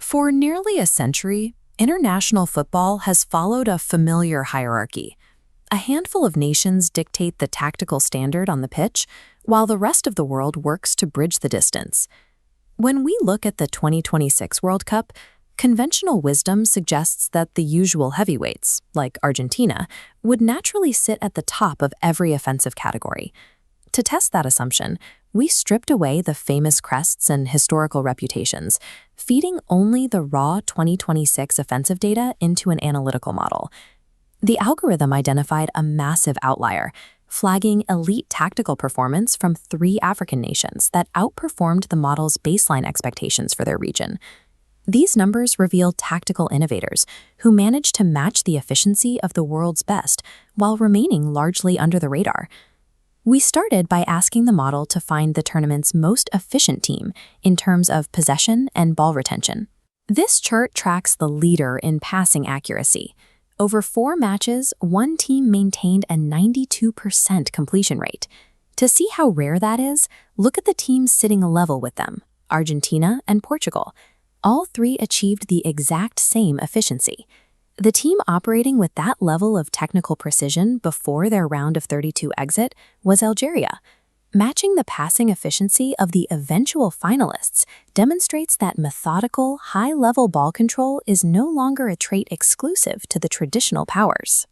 For nearly a century, international football has followed a familiar hierarchy. A handful of nations dictate the tactical standard on the pitch, while the rest of the world works to bridge the distance. When we look at the 2026 World Cup, conventional wisdom suggests that the usual heavyweights, like Argentina, would naturally sit at the top of every offensive category. To test that assumption, we stripped away the famous crests and historical reputations, feeding only the raw 2026 offensive data into an analytical model. The algorithm identified a massive outlier, flagging elite tactical performance from 3 African nations that outperformed the model's baseline expectations for their region. These numbers reveal tactical innovators who managed to match the efficiency of the world's best while remaining largely under the radar. We started by asking the model to find the tournament's most efficient team in terms of possession and ball retention. This chart tracks the leader in passing accuracy. Over 4 matches, one team maintained a 92% completion rate. To see how rare that is, look at the teams sitting level with them, Argentina and Portugal. All 3 achieved the exact same efficiency. The team operating with that level of technical precision before their round of 32 exit was Algeria. Matching the passing efficiency of the eventual finalists demonstrates that methodical, high-level ball control is no longer a trait exclusive to the traditional powers.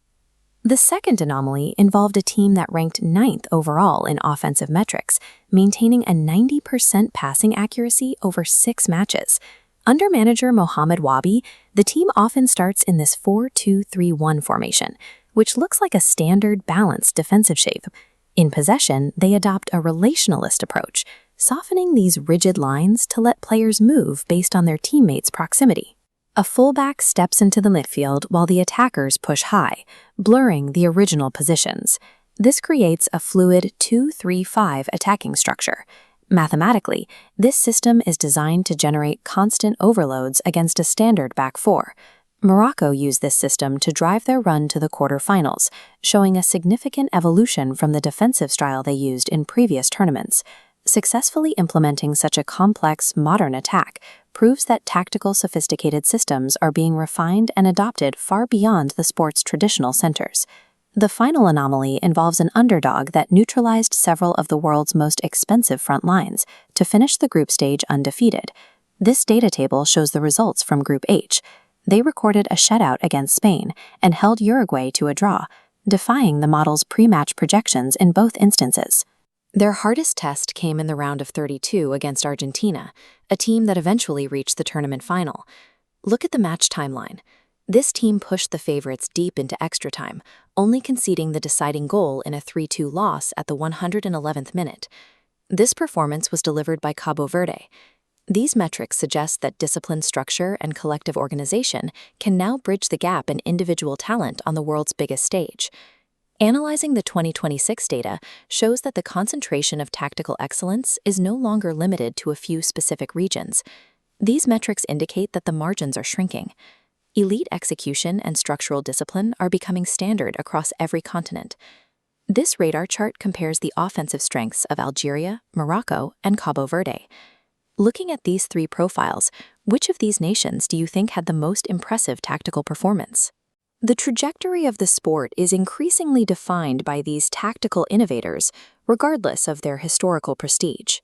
The second anomaly involved a team that ranked 9th overall in offensive metrics, maintaining a 90% passing accuracy over 6 matches. Under manager Mohamed Wabi, the team often starts in this 4-2-3-1 formation, which looks like a standard balanced defensive shape. In possession, they adopt a relationalist approach, softening these rigid lines to let players move based on their teammates' proximity. A fullback steps into the midfield while the attackers push high, blurring the original positions. This creates a fluid 2-3-5 attacking structure. Mathematically, this system is designed to generate constant overloads against a standard back 4. Morocco used this system to drive their run to the quarterfinals, showing a significant evolution from the defensive style they used in previous tournaments. Successfully implementing such a complex, modern attack proves that tactical sophisticated systems are being refined and adopted far beyond the sport's traditional centers. The final anomaly involves an underdog that neutralized several of the world's most expensive front lines to finish the group stage undefeated. This data table shows the results from Group H. They recorded a shutout against Spain and held Uruguay to a draw, defying the model's pre-match projections in both instances. Their hardest test came in the round of 32 against Argentina, a team that eventually reached the tournament final. Look at the match timeline. This team pushed the favorites deep into extra time, only conceding the deciding goal in a 3-2 loss at the 111th minute. This performance was delivered by Cabo Verde. These metrics suggest that disciplined structure and collective organization can now bridge the gap in individual talent on the world's biggest stage. Analyzing the 2026 data shows that the concentration of tactical excellence is no longer limited to a few specific regions. These metrics indicate that the margins are shrinking. Elite execution and structural discipline are becoming standard across every continent. This radar chart compares the offensive strengths of Algeria, Morocco, and Cabo Verde. Looking at these 3 profiles, which of these nations do you think had the most impressive tactical performance? The trajectory of the sport is increasingly defined by these tactical innovators, regardless of their historical prestige.